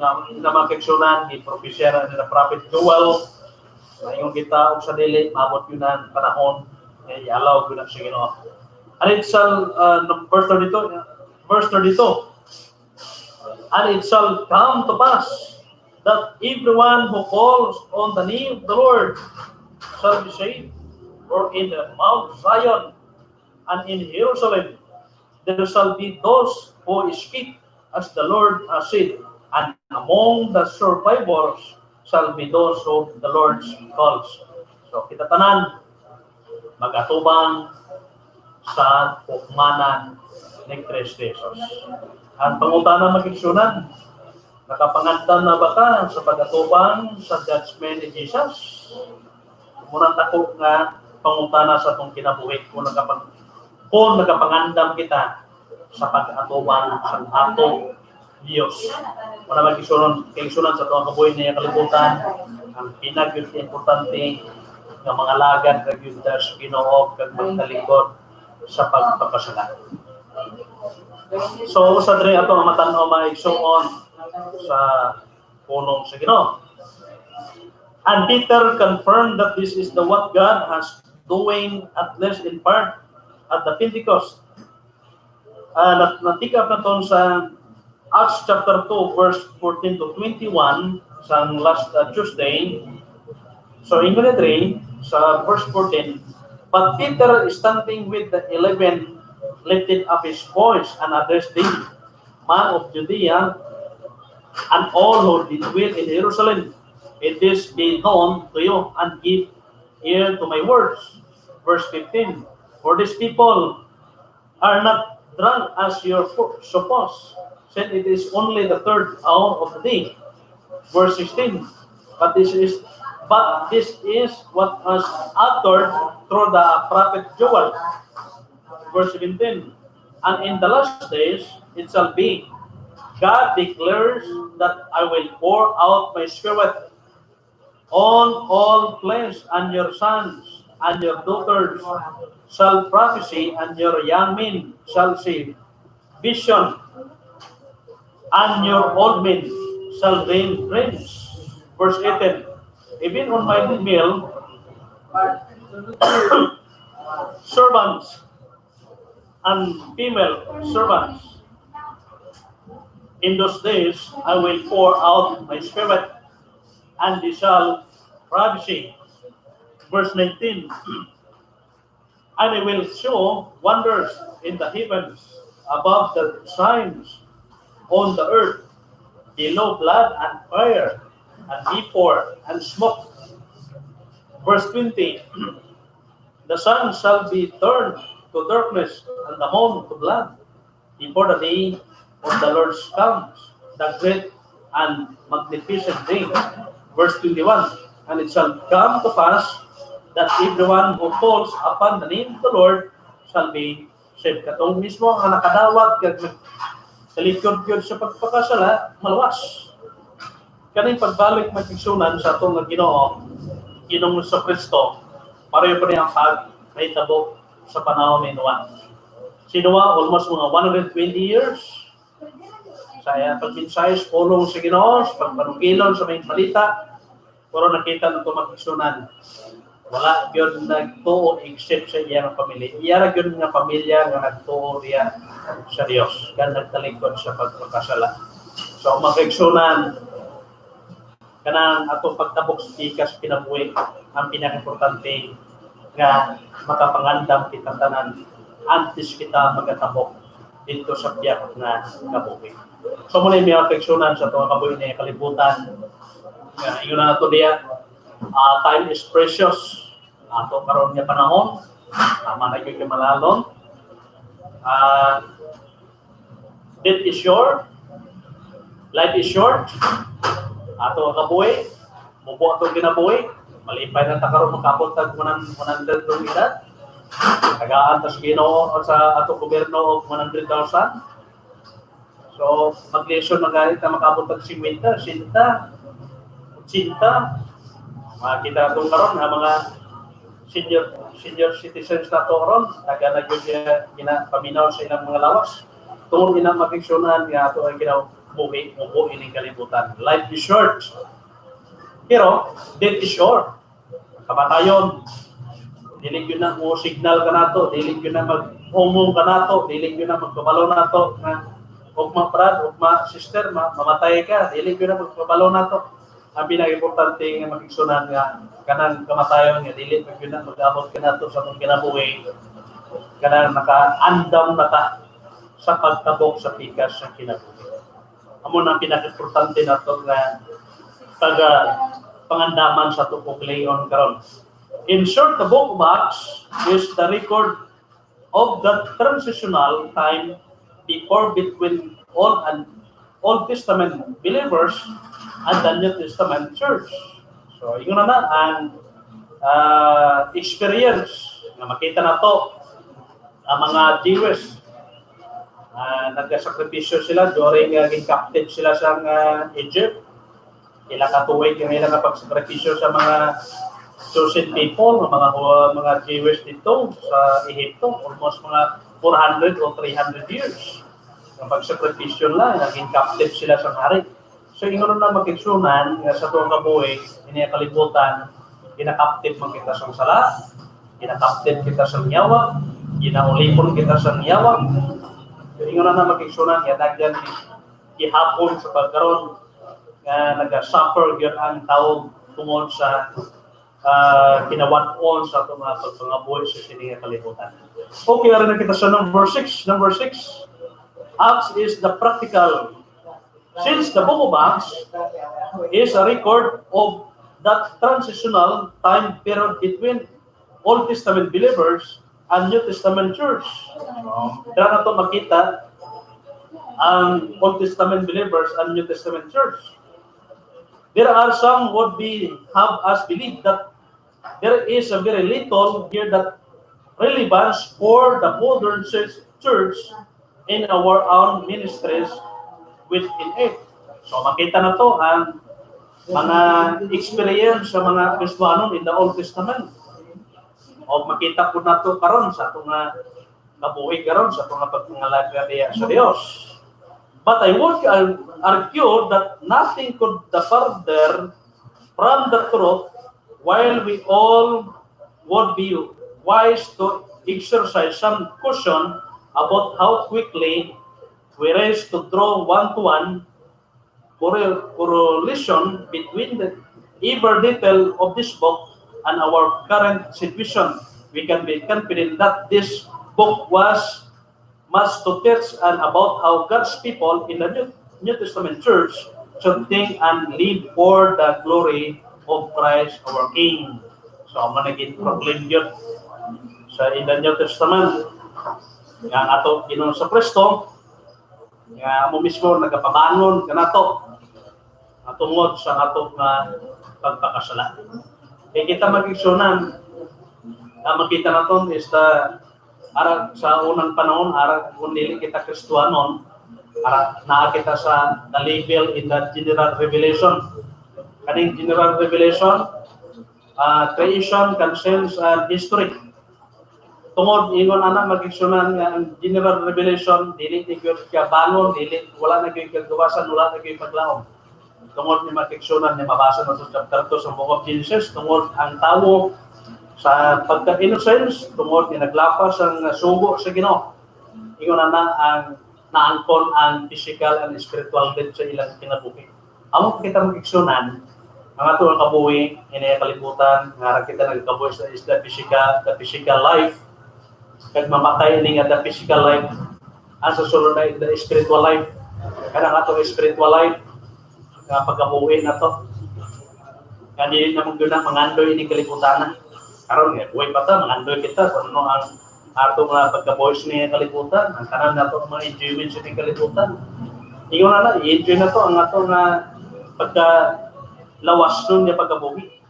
Speaker 1: Na mag-aksyonan, i-propesya na prophet Joel. Ngayon kita, sa dili, maabot yun ang panahon. I-allow yun ang sige no. And it shall, verse 32, and it shall come to pass that everyone who calls on the name of the Lord shall be saved. For in the Mount Zion and in Jerusalem there shall be those who escape, as the Lord has said, and among the survivors shall be those who the Lord calls. So kita tanan magatubang sa hukmanan ni Kristo Jesus. Ang pangutana magigsunan, nakapangantan na ba ka sa pagatubang sa judgment ni Jesus? Munang takot nga pangutana sa itong kinabuhi kung nakapangandam kita sa pag-atubang sa ato Diyos. Muna magigsunan sa itong kabuhi niya kalibutan, ang pinag-importante ng mga lagad kag Judas Ginoo kag magtalikod sa pagpapasala. So sa dre ato ang matan-aw maigsuon sa pulong sa Ginoo. And Peter confirmed that this is the what God has doing at least in part at the Pentecost. Natikap na ton sa Acts chapter 2 verse 14 to 21 sa last Tuesday. So in the 3 sa verse 14, but Peter, standing with the 11, lifted up his voice and addressed them, man of Judea, and all who dwell in Jerusalem, it is be known to you, and give ear to my words. Verse 15, for these people are not drunk as you suppose, since it is only the third hour of the day. Verse 16. But this is what was uttered through the prophet Joel. Verse 17. And in the last days it shall be, God declares that I will pour out my spirit on all flesh, and your sons and your daughters shall prophesy, and your young men shall see vision, and your old men shall reign dreams. Verse 18. Even on my meal, servants and female servants, in those days I will pour out my spirit, and they shall prophesy. Verse 19. And I will show wonders in the heavens above, the signs on the earth, below blood and fire, and before and smoke. Verse 20. The sun shall be turned to darkness, and the moon to blood, before the day of the Lord comes, the great and magnificent day. Verse 21. And it shall come to pass that everyone who calls upon the name of the Lord shall be saved. Katong mismo ang nakadawat sa likod yun sa pagpakasala, malawas. Kaning pagbalik magpigsunan sa atong Ginoo, Ginoong sa Kristo, pareho pa rin ang pagkahitabo sa panahon ni Noah. Si Noah, almost mga 120 years. Sa pagpinsayos, pulong sa Ginoo, pagpanukilon sa may balita, pero nakita na ito magpigsunan. Wala yun nagtuo except sa iyang pamilya. Iyara yun nga pamilya nga nagtuo riya sa Diyos. Kan nagtalikod sa pagpakasala. So, magkaigsunan, kanang atong pagtabok sa tikas kinabuhi, ang pinaka-importante nga makapangandam kitang tanan antes kita magatabok dito sa biyak na kabuhi. So, muna yung mga kaigsunan sa itong kabuhi na kalibutan. Yun na ito diya. Time is precious. Ato karon nga panahon, tama na yung malalon. Death is short, life is short. Ato kabuhi, mubo ato ginabuhi, malipay na ta karon makabot tag 100 edad. Tagaan tas Ginoo sa ato gobyerno og 100,000. So, mag-lesson na galit na makabot tag 50, 60. Makita itong karon nga mga senior citizens na ito karon, taga na yun paminaw sa ilang mga lawas. Tungkol inang makiksyonan nga ito ang ginabuhi, mubuhi ng kalibutan. Life is short. Pero, death is short. Kamatayon, dilig yun na mo signal ka na ito, dilig yun na mag-umong ka na ito, dilig yun na magpabalo na ito, ugma brad, ugma sister, mamatay ka, dilig yun na magpabalo na ito. Ang pinag-importante nga makiksunan nga kanang kamatayon nga dili pag yun na mag-abot ka na ito sa itong kinabuhi, kanang naka-andam na ta sa pagtabok sa pikas ng kinabuhi. Amo na ang pinag-importante na ito nga pangandaman sa tukong leon karon. In short, the book of Acts is the record of the transitional time between Old Testament believers and the New Testament church. So, yun na ang experience na makita na to ang mga Jewish. Nagkasakripisyo sila during captive sila sa Egypt. Ila katuwid yung ilang pagsakripisyo sa mga chosen people, mga Jewish dito sa Egypto, almost mga 400 o 300 years. Ang pagsakripisyo lang, naging captive sila sa hari. So, ingon na magkiksunan sa tuwang kabuhi, kalibutan, kinakaptive man kita sa sala, kinakaptive kita sa nyawa, ginaulipon kita sa nyawa. So, ingon na magkiksunan, dagyan ihapon sa pagkaroon, nag-suffer yun ang tawag tungod sa kinawat-on sa itong mga pagpangabuhi sa sininga kalibutan. Okay, rin na kita sa number 6. Number 6, Acts is the practical. Since the book of Acts is a record of that transitional time period between Old Testament believers ang New Testament church. Kaya na ito makita ang Old Testament believers and New Testament church. There are some would be have us believe that there is a very little here that relevance for the modern church in our own ministries within it. So makita na to ang mga experience sa mga Kristiyano in the Old Testament. O makita po na to karon sa itong nabuhi karon sa itong pagpangalagaya sa Diyos. But I would argue that nothing could further from the truth, while we all would be wise to exercise some caution about how quickly we race to draw one-to-one correlation between the every detail of this book and our current situation. We can be confident that this book was much to teach and about how God's people in the New Testament church should think and live for the glory of Christ our King. So, managing proclaim yun sa in the New Testament. Nga ato Ginoo sa Kristo, nga mo mismo nagapabangon kanato tungod sa ato nga pagpakasala. Kaya kita mag-igsunan, makita naton is the ara sa unang panahon, ara kung dili kita Kristiyanon, ara naa kita sa the level in the general revelation. Kaning general revelation, creation, conscience, and history. Tungod ingon ana mag-igsunan nga ang general revelation dili gyud ka bangon, dili wala na gyud kagawasan, wala na gyud paglaom. Tungod ni mag-igsunan ni mabasa na sa chapter 2 sa Book of Genesis, tungod ang tawo sa pagka-innocence, tungod ni naglapas ang sugo sa Ginoo. Ingon na ang naangkon ang physical and spiritual death sa ilang kinabuhi. Amo kita mag-igsunan, ang ato ang kabuhi, inaya kalibutan, nga kita nagkabuhi sa is the physical life. Kag mamatay ni nga the physical life, ang susunod na the spiritual life. Kanang ato spiritual life, nga pagkabuhi na to. Kaya naman doon ang mangandoy ni kalibutan na. Karon nga buhay pa ta mangandoy kita kung ano ang ato nga pagka-boys ni kalibutan, ang tanan nato mga enjoyment sa kalibutan. Ingon na i-enjoy na to ang ato nga pagka lawas nun niya pagkabuhi.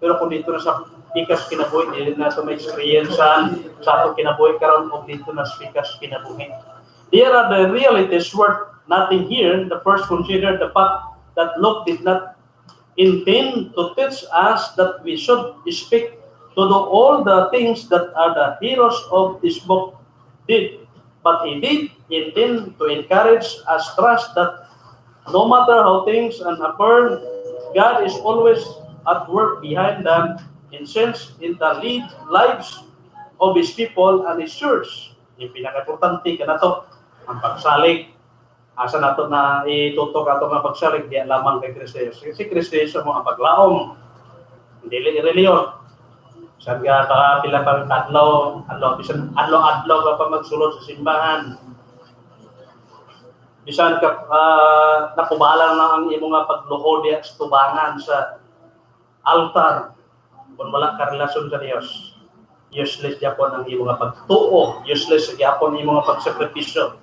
Speaker 1: Pero kung dito na sa pikas kinabuhi, dili na ito may experience sa ato kinabuhi karon kung dito na sa pikas kinabuhi. Here are the realities worth nothing here. The first, consider the fact that Luke did not intend to teach us that we should speak to do all the things that are the heroes of this book did. But he did intend to encourage us trust that no matter how things appear, God is always at work behind them in sense in the lives of His people and His church. Yung pinaka-importante ka na to, ang pagsalig. Asa na to na itutok ato nga pagsalig, di lamang kay Kristo. Si Kristo mo ang paglaom, hindi reliyon. Sabi ka, pila pang adlaw ka pa magsulod sa simbahan. Bisan ka, nakubalan na ang imo nga pagluhod sa tubangan sa altar. Kung wala ka relasyon sa Diyos, useless yapon ang imo nga pagtuo, useless yapon ang imo nga pagsakripisyo.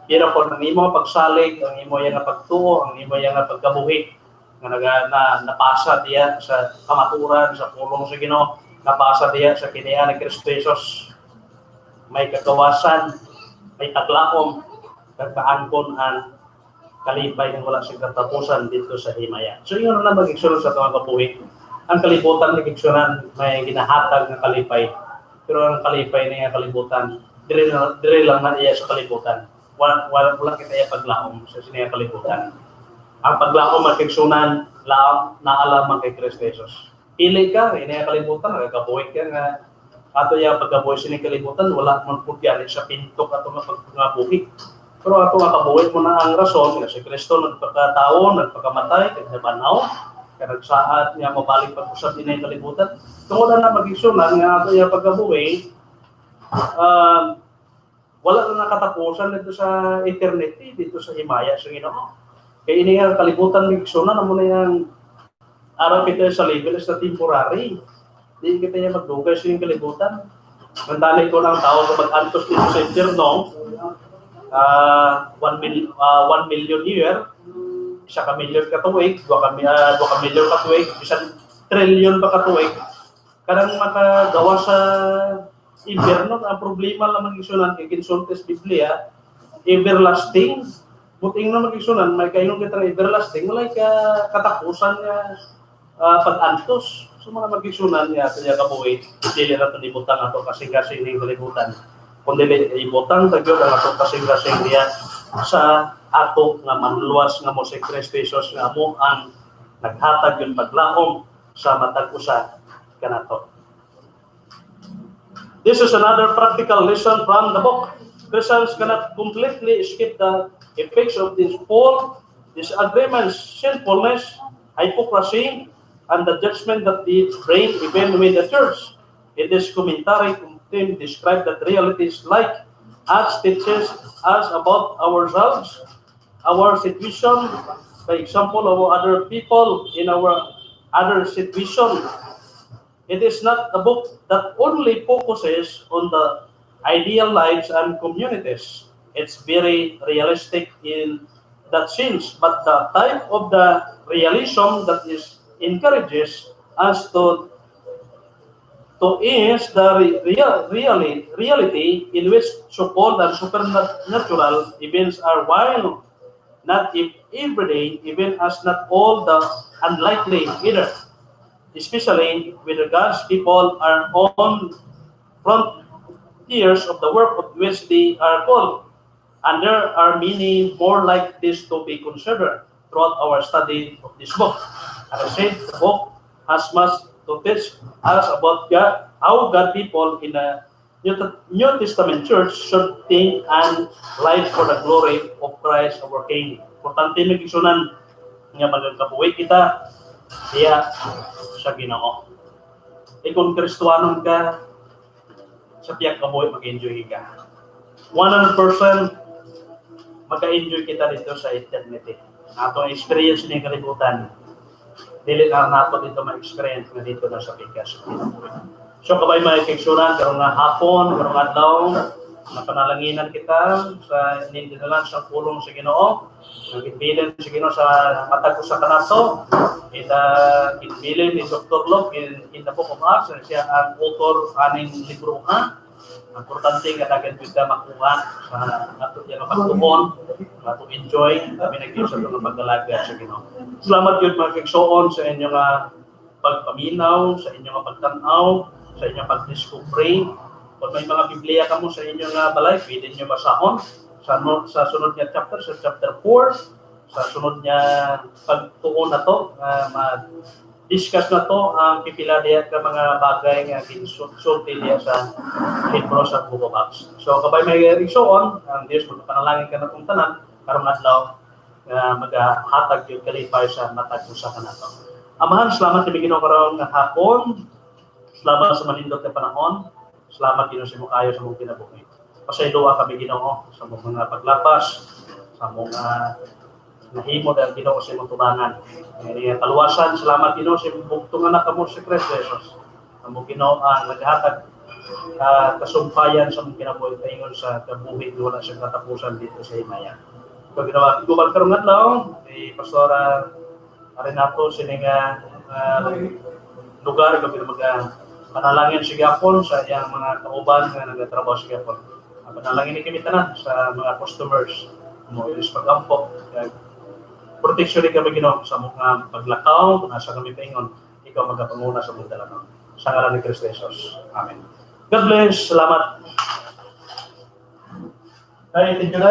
Speaker 1: Pero kung ang imo nga pagsalig, ang imo nga pagtuo, ang imo nga pagkabuhi, na napasa diya sa kamaturan, sa pulong sa Ginoo, napasa diya sa kinaya ni Kristo Jesus. May kagawasan, may taglaom, kagpaangkon ang kalipay ng wala sa katapusan dito sa himaya. So yun na mag-igsunan sa mga kabuhi. Ang kalibutan ng igsunan may ginahatag ng kalipay. Pero ang kalipay niya kalibutan, dire lang na iya sa kalibutan. Wala kita iya paglaom sa sinaya kalibutan. Ang paglaom mag-igsunan, naalaman kay Kristo Jesus. Pili ka, inaya kalibutan, nagkabuhay ka nga ato yung pagkabuhay sa kalibutan, wala man po yan sa pintok ato nga pagkabuhi. Pero ato nga kabuhay mo na ang rason, nga si Kristo nagpagkatao, nagpagkamatay, nagbanaw, kaya nagsaad niya mabalik pag-usap inaya kalibutan. Tungkol na mag-igsunan nga ato yung pagkabuhay, wala na nakatapusan dito sa eternity, dito sa himaya sa Ginoo. Kaya inaya kalibutan mag-igsunan, amo na yung araw kita sa level sa temporary. Hindi kita niya magdugay sa yung kalibutan. Nandali ko ng tao kung mag-antos dito sa impyerno, 1 million year, isa ka million ka tuig, 2 ka million ka tuig, isang trillion pa ka tuig, kanang makagawa sa impyerno. Ang problema lang mag-isunan kay kinsultes Biblia, everlasting. Buting na mag-isunan, may kainong kita everlasting, wala ka katapusan nga pag-antos. So mga mag-isunan niya, kaya kabuhi, dili na ito ibutang ato kasing-kasing ng kalibutan. Kung dili ibutang, tagyo ang ato kasing-kasing niya sa ato nga manluwas nga mo si Kristo Jesus nga mo ang naghatag yung paglaom sa matag usa kanato. This is another practical lesson from the book. Christians cannot completely escape the effects of this fall, disagreements, sinfulness, hypocrisy, and the judgment that they bring even with the church. In this commentary, Tim described that realities like Acts teaches us about ourselves, our situation, by example of other people in our other situation. It is not a book that only focuses on the ideal lives and communities. It's very realistic in that sense, but the type of the realism that is encourages us to is the reality in which so-called and supernatural events are while not everyday, even as not all the unlikely either. Especially with regards people are on frontiers of the work of which they are called. And there are many more like this to be considered throughout our study of this book. As I said, the book has much to teach us about God, how God people in the New Testament church should think and live for the glory of Christ our King. Importante magigsunan nga magkabuhi kita siya sa Ginoo. Kung Kristohanon ka, sa tiyak kabuhi mag-enjoy ka. 100% magka-enjoy kita dito sa eternity. Atong experience ni kalibutan, dili na nato dito ma-experience nga dito na sa pikas. So kabay makikigsunan karong nga hapon, karong adlaw, napanalanginan kita sa nindidalan sa pulong sa Ginoo. Nagbilin sa Ginoo sa matag sa kanato. Kinbilin ni Dr. Locke in the book of Acts, siya ang author aning libro nga. Importante nga dagan kita makuha sa ato diyan pagtuon, ato enjoy, kami nag-isa sa pagdalaga sa Ginoo. Salamat gyud mga kigsuon sa inyo nga pagpaminaw, sa inyo nga pagtan-aw, sa inyo pag-discovery. Kung may mga Biblia kamo sa inyo nga balay, pwede nyo basahon sa sunod nga chapter, sa chapter 4, sa sunod nga pagtuon na to, mag-discuss na to ang pipila diya ka mga bagay nga ginsulti diya sa libro sa Book of Acts. So kabay may rigsoon, ang Diyos magpanalangin ka na kung tanan, karong adlaw maghatag yung kalipay sa matag sa kanato. Amahan, salamat kami Ginoo karong hapon. Salamat sa manindot na panahon. Salamat Ginoo sa mukayo sa mong kinabuhi. Pasayloa kami Ginoo sa mga paglapas, sa mga nahimo dahil Ginoo sa imong tubangan. Ngayon kaluwasan, salamat Ginoo sa imong bugtong anak kamo si Kristo Jesus. Amo Ginoo ang naghatag kasumpayan sa mong kinabuhi kaingon sa kabuhi wala sa katapusan dito sa himaya. So ginawa ko karong adlaw ni Pastora Renato sining lugar kami panalangin si Gapon sa iyang mga kauban nga nagatrabaho si Gapon. Panalangin ni kami tanan sa mga customers mo is pag-ampok. Protection kami Ginoo sa mga paglakaw, nasa kami paingon, ikaw magapanguna sa mga dalaman. Sa ngalan ni Kristo Jesus. Amen. God bless. Salamat. Ay, thank you,